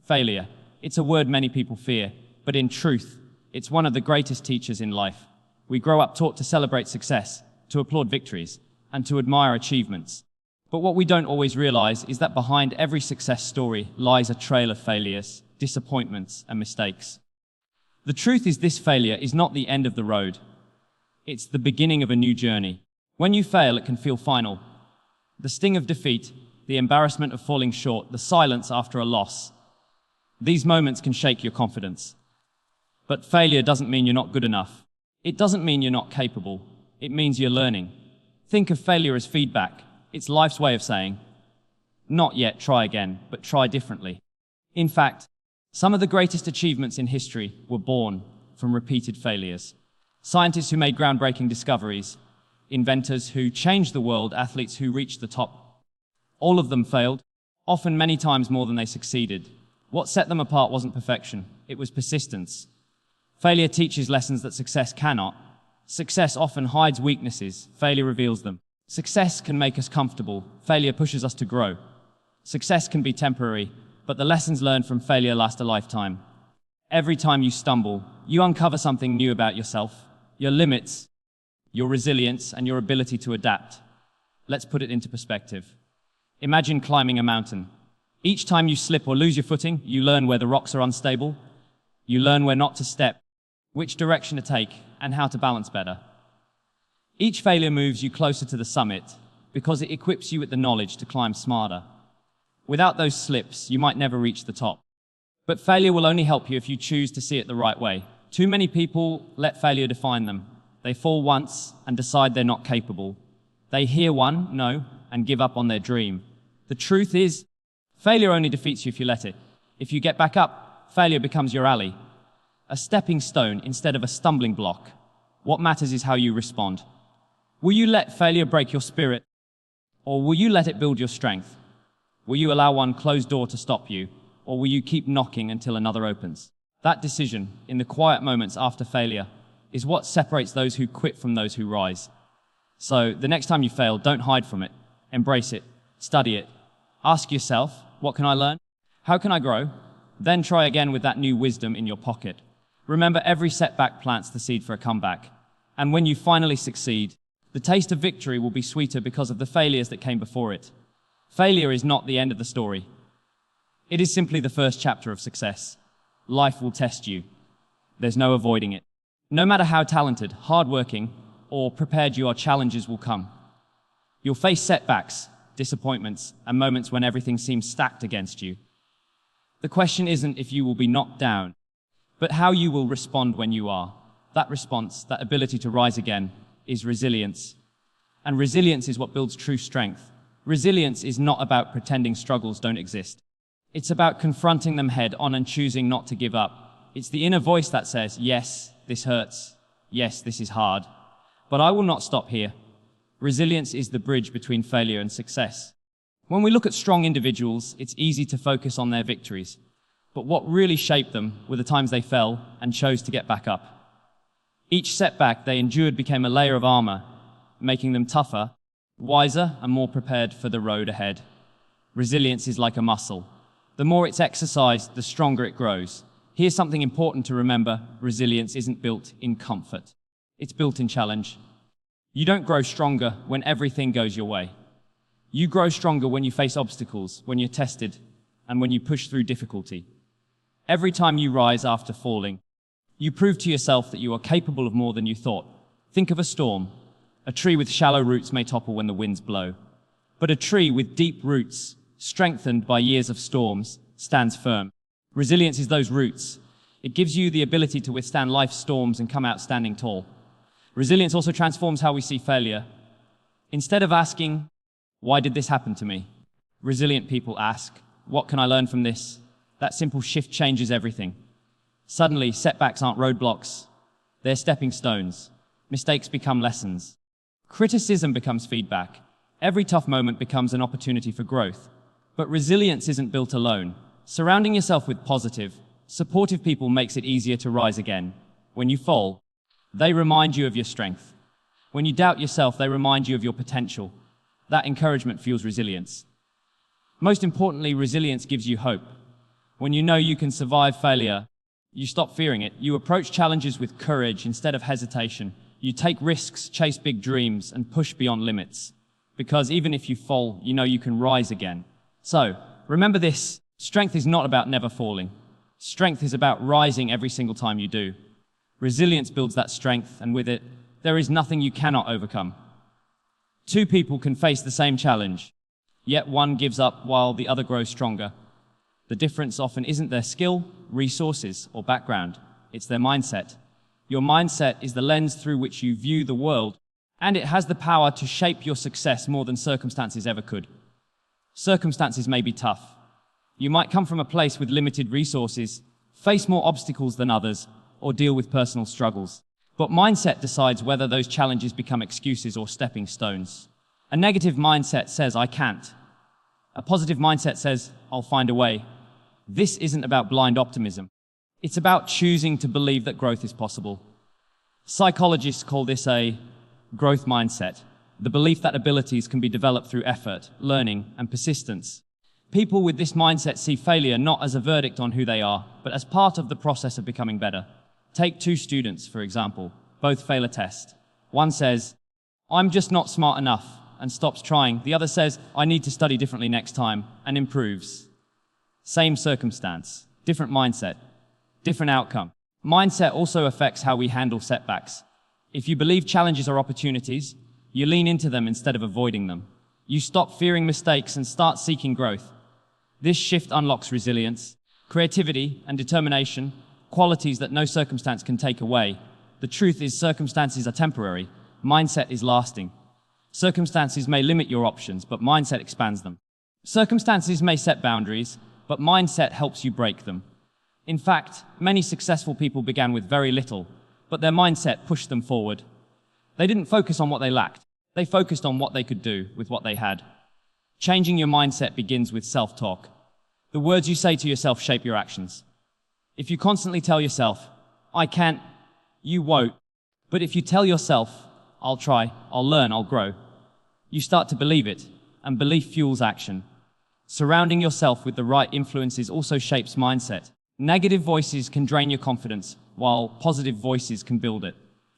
Failure. It's a word many people fear, but in truth, it's one of the greatest teachers in life. We grow up taught to celebrate success, to applaud victories, and to admire achievements. But what we don't always realize is that behind every success story lies a trail of failures, disappointments, and mistakes. The truth is, this failure is not the end of the road. It's the beginning of a new journey. When you fail, it can feel final. The sting of defeat, the embarrassment of falling short, the silence after a loss. These moments can shake your confidence. But failure doesn't mean you're not good enough. It doesn't mean you're not capable. It means you're learning. Think of failure as feedback. It's life's way of saying, not yet, try again, but try differently. In fact, some of the greatest achievements in history were born from repeated failures. Scientists who made groundbreaking discoveries, inventors who changed the world, athletes who reached the top. All of them failed, often many times more than they succeeded. What set them apart wasn't perfection, it was persistence. Failure teaches lessons that success cannot. Success often hides weaknesses, failure reveals them. Success can make us comfortable, failure pushes us to grow. Success can be temporary, but the lessons learned from failure last a lifetime. Every time you stumble, you uncover something new about yourself, your limits, your resilience, and your ability to adapt. Let's put it into perspective. Imagine climbing a mountain. Each time you slip or lose your footing, you learn where the rocks are unstable. You learn where not to step, which direction to take, and how to balance better. Each failure moves you closer to the summit because it equips you with the knowledge to climb smarter. Without those slips, you might never reach the top. But failure will only help you if you choose to see it the right way. Too many people let failure define them. They fall once and decide they're not capable. They hear one no and give up on their dream. The truth is, failure only defeats you if you let it. If you get back up, failure becomes your ally, a stepping stone instead of a stumbling block. What matters is how you respond. Will you let failure break your spirit, or will you let it build your strength? Will you allow one closed door to stop you, or will you keep knocking until another opens? That decision, in the quiet moments after failure, is what separates those who quit from those who rise. So, the next time you fail, don't hide from it. Embrace it. Study it. Ask yourself, what can I learn? How can I grow? Then try again with that new wisdom in your pocket. Remember, every setback plants the seed for a comeback. And when you finally succeed, the taste of victory will be sweeter because of the failures that came before it. Failure is not the end of the story. It is simply the first chapter of success. Life will test you. There's no avoiding it. No matter how talented, hardworking, or prepared you are, challenges will come. You'll face setbacks, disappointments, and moments when everything seems stacked against you. The question isn't if you will be knocked down, but how you will respond when you are. That response, that ability to rise again, is resilience. And resilience is what builds true strength. Resilience is not about pretending struggles don't exist. It's about confronting them head on and choosing not to give up. It's the inner voice that says, yes, this hurts. Yes, this is hard. But I will not stop here. Resilience is the bridge between failure and success. When we look at strong individuals, it's easy to focus on their victories. But what really shaped them were the times they fell and chose to get back up. Each setback they endured became a layer of armor, making them tougher, wiser, and more prepared for the road ahead. Resilience is like a muscle. The more it's exercised, the stronger it grows. Here's something important to remember. Resilience isn't built in comfort. It's built in challenge. You don't grow stronger when everything goes your way. You grow stronger when you face obstacles, when you're tested, and when you push through difficulty. Every time you rise after falling, you prove to yourself that you are capable of more than you thought. Think of a storm. A tree with shallow roots may topple when the winds blow. But a tree with deep roots, strengthened by years of storms, stands firm. Resilience is those roots. It gives you the ability to withstand life's storms and come out standing tall. Resilience also transforms how we see failure. Instead of asking, why did this happen to me? Resilient people ask, what can I learn from this? That simple shift changes everything. Suddenly, setbacks aren't roadblocks. They're stepping stones. Mistakes become lessons. Criticism becomes feedback. Every tough moment becomes an opportunity for growth. But resilience isn't built alone. Surrounding yourself with positive, supportive people makes it easier to rise again. When you fall, they remind you of your strength. When you doubt yourself, they remind you of your potential. That encouragement fuels resilience. Most importantly, resilience gives you hope. When you know you can survive failure, you stop fearing it. You approach challenges with courage instead of hesitation. You take risks, chase big dreams, and push beyond limits. Because even if you fall, you know you can rise again. So, remember this, strength is not about never falling. Strength is about rising every single time you do. Resilience builds that strength, and with it, there is nothing you cannot overcome. Two people can face the same challenge, yet one gives up while the other grows stronger. The difference often isn't their skill, resources, or background. It's their mindset. Your mindset is the lens through which you view the world, and it has the power to shape your success more than circumstances ever could. Circumstances may be tough. You might come from a place with limited resources, face more obstacles than others, or deal with personal struggles. But mindset decides whether those challenges become excuses or stepping stones. A negative mindset says, I can't. A positive mindset says, I'll find a way. This isn't about blind optimism. It's about choosing to believe that growth is possible. Psychologists call this a growth mindset, the belief that abilities can be developed through effort, learning, and persistence. People with this mindset see failure not as a verdict on who they are, but as part of the process of becoming better. Take two students, for example. Both fail a test. One says, I'm just not smart enough, and stops trying. The other says, I need to study differently next time, and improves. Same circumstance, different mindset, different outcome. Mindset also affects how we handle setbacks. If you believe challenges are opportunities, you lean into them instead of avoiding them. You stop fearing mistakes and start seeking growth. This shift unlocks resilience, creativity, and determination, qualities that no circumstance can take away. The truth is, circumstances are temporary. Mindset is lasting. Circumstances may limit your options, but mindset expands them. Circumstances may set boundaries, but mindset helps you break them. In fact, many successful people began with very little, but their mindset pushed them forward. They didn't focus on what they lacked. They focused on what they could do with what they had. Changing your mindset begins with self-talk. The words you say to yourself shape your actions. If you constantly tell yourself, I can't, you won't. But if you tell yourself, I'll try, I'll learn, I'll grow, you start to believe it, and belief fuels action. Surrounding yourself with the right influences also shapes mindset. Negative voices can drain your confidence, while positive voices can build it.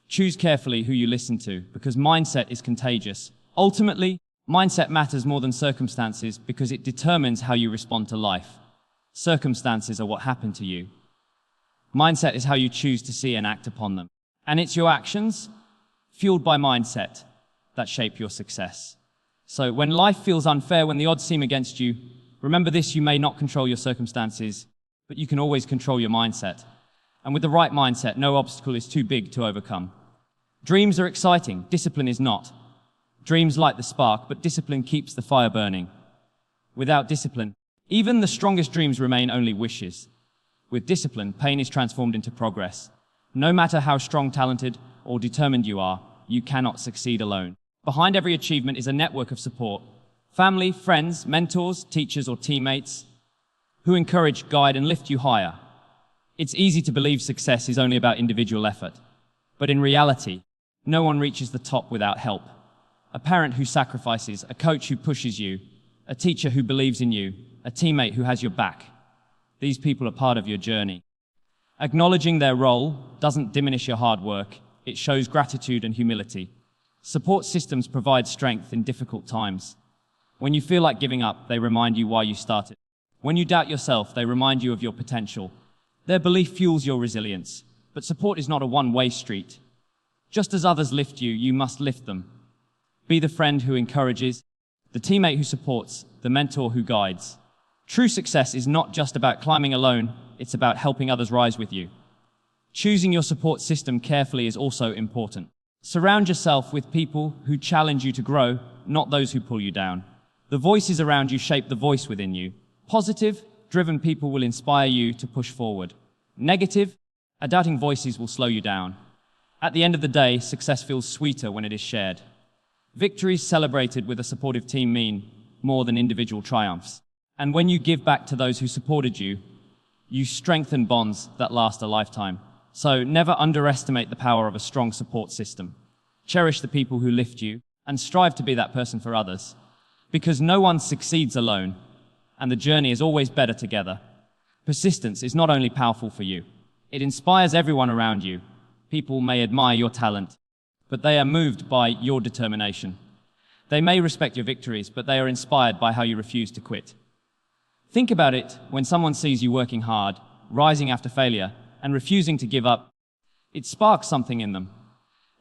Choose carefully who you listen to, because mindset is contagious. Ultimately, mindset matters more than circumstances because it determines how you respond to life. Circumstances are what happen to you. Mindset is how you choose to see and act upon them. And it's your actions, fueled by mindset, that shape your success. So when life feels unfair, when the odds seem against you, remember this: you may not control your circumstances, but you can always control your mindset. And with the right mindset, no obstacle is too big to overcome. Dreams are exciting, discipline is not. Dreams light the spark, but discipline keeps the fire burning. Without discipline, even the strongest dreams remain only wishes. With discipline, pain is transformed into progress. No matter how strong, talented, or determined you are, you cannot succeed alone. Behind every achievement is a network of support. Family, friends, mentors, teachers, or teammates who encourage, guide, and lift you higher. It's easy to believe success is only about individual effort. But in reality, no one reaches the top without help. A parent who sacrifices, a coach who pushes you, a teacher who believes in you, a teammate who has your back. These people are part of your journey. Acknowledging their role doesn't diminish your hard work. It shows gratitude and humility. Support systems provide strength in difficult times. When you feel like giving up, they remind you why you started. When you doubt yourself, they remind you of your potential. Their belief fuels your resilience. But support is not a one-way street. Just as others lift you, you must lift them. Be the friend who encourages, the teammate who supports, the mentor who guides. True success is not just about climbing alone, it's about helping others rise with you. Choosing your support system carefully is also important. Surround yourself with people who challenge you to grow, not those who pull you down. The voices around you shape the voice within you. Positive, driven people will inspire you to push forward. Negative, doubting voices will slow you down. At the end of the day, success feels sweeter when it is shared. Victories celebrated with a supportive team mean more than individual triumphs. And when you give back to those who supported you, you strengthen bonds that last a lifetime. So never underestimate the power of a strong support system. Cherish the people who lift you and strive to be that person for others. Because no one succeeds alone, and the journey is always better together. Persistence is not only powerful for you, it inspires everyone around you. People may admire your talent, but they are moved by your determination. They may respect your victories, but they are inspired by how you refuse to quit. Think about it when someone sees you working hard, rising after failure, and refusing to give up. It sparks something in them.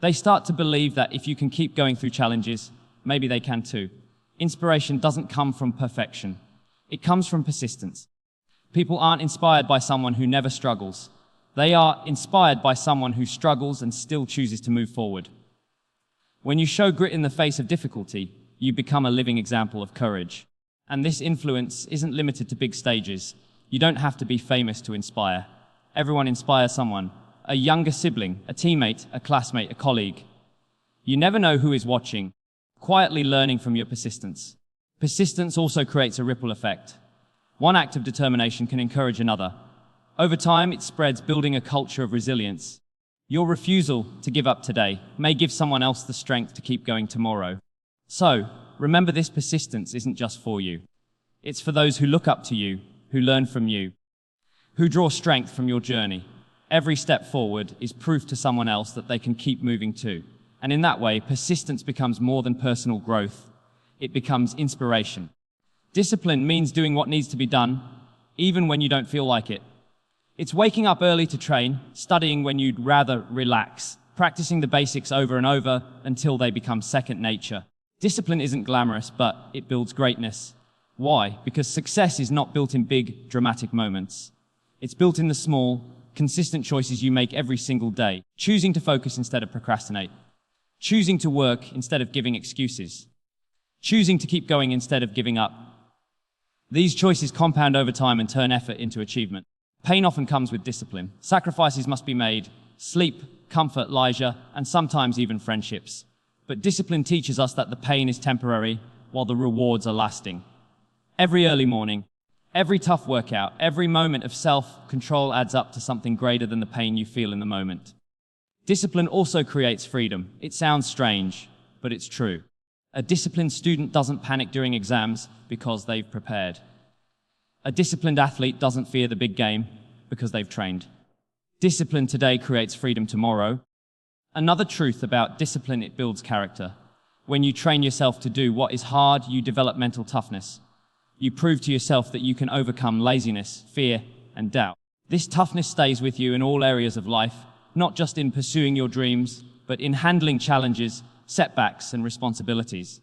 They start to believe that if you can keep going through challenges, maybe they can too. Inspiration doesn't come from perfection. It comes from persistence. People aren't inspired by someone who never struggles. They are inspired by someone who struggles and still chooses to move forward. When you show grit in the face of difficulty, you become a living example of courage. And this influence isn't limited to big stages. You don't have to be famous to inspire. Everyone inspires someone. A younger sibling, a teammate, a classmate, a colleague. You never know who is watching, quietly learning from your persistence. Persistence also creates a ripple effect. One act of determination can encourage another. Over time, it spreads, building a culture of resilience. Your refusal to give up today may give someone else the strength to keep going tomorrow. So, remember, this persistence isn't just for you. It's for those who look up to you, who learn from you, who draw strength from your journey. Every step forward is proof to someone else that they can keep moving too. And in that way, persistence becomes more than personal growth. It becomes inspiration. Discipline means doing what needs to be done, even when you don't feel like it. It's waking up early to train, studying when you'd rather relax, practicing the basics over and over until they become second nature. Discipline isn't glamorous, but it builds greatness. Why? Because success is not built in big, dramatic moments. It's built in the small, consistent choices you make every single day. Choosing to focus instead of procrastinate. Choosing to work instead of giving excuses. Choosing to keep going instead of giving up. These choices compound over time and turn effort into achievement. Pain often comes with discipline. Sacrifices must be made. Sleep, comfort, leisure, and sometimes even friendships. But discipline teaches us that the pain is temporary, while the rewards are lasting. Every early morning, every tough workout, every moment of self-control adds up to something greater than the pain you feel in the moment. Discipline also creates freedom. It sounds strange, but it's true. A disciplined student doesn't panic during exams because they've prepared. A disciplined athlete doesn't fear the big game because they've trained. Discipline today creates freedom tomorrow. Another truth about discipline: it builds character. When you train yourself to do what is hard, you develop mental toughness. You prove to yourself that you can overcome laziness, fear, and doubt. This toughness stays with you in all areas of life, not just in pursuing your dreams, but in handling challenges, setbacks, and responsibilities.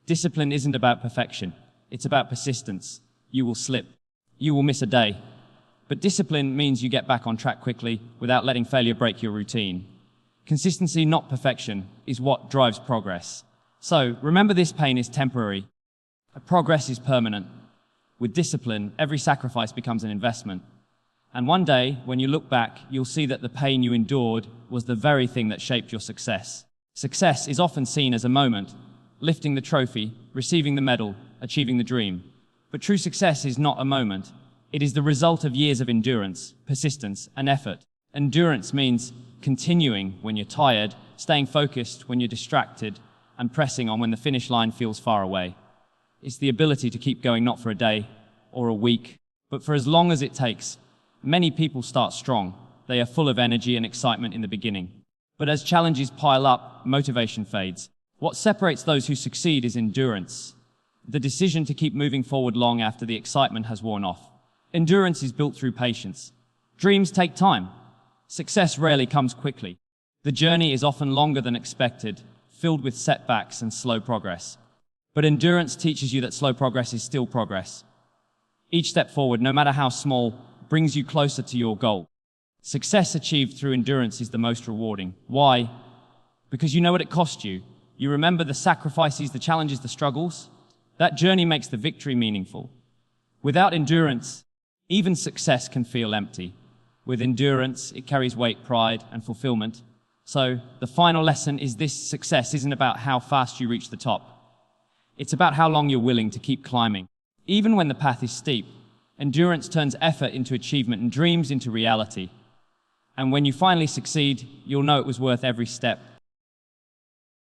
Discipline isn't about perfection. It's about persistence. You will slip. You will miss a day. But discipline means you get back on track quickly without letting failure break your routine. Consistency, not perfection, is what drives progress. So, remember, this pain is temporary. Progress is permanent. With discipline, every sacrifice becomes an investment. And one day, when you look back, you'll see that the pain you endured was the very thing that shaped your success. Success is often seen as a moment, lifting the trophy, receiving the medal, achieving the dream. But true success is not a moment. It is the result of years of endurance, persistence, and effort. Endurance means continuing when you're tired, staying focused when you're distracted, and pressing on when the finish line feels far away. It's the ability to keep going, not for a day or a week, but for as long as it takes. Many people start strong. They are full of energy and excitement in the beginning. But as challenges pile up, motivation fades. What separates those who succeed is endurance, the decision to keep moving forward long after the excitement has worn off. Endurance is built through patience. Dreams take time. Success rarely comes quickly. The journey is often longer than expected, filled with setbacks and slow progress. But endurance teaches you that slow progress is still progress. Each step forward, no matter how small, brings you closer to your goal. Success achieved through endurance is the most rewarding. Why? Because you know what it cost you. You remember the sacrifices, the challenges, the struggles. That journey makes the victory meaningful. Without endurance, even success can feel empty. With endurance, it carries weight, pride, and fulfillment. So, the final lesson is this: success isn't about how fast you reach the top. It's about how long you're willing to keep climbing. Even when the path is steep, endurance turns effort into achievement and dreams into reality. And when you finally succeed, you'll know it was worth every step.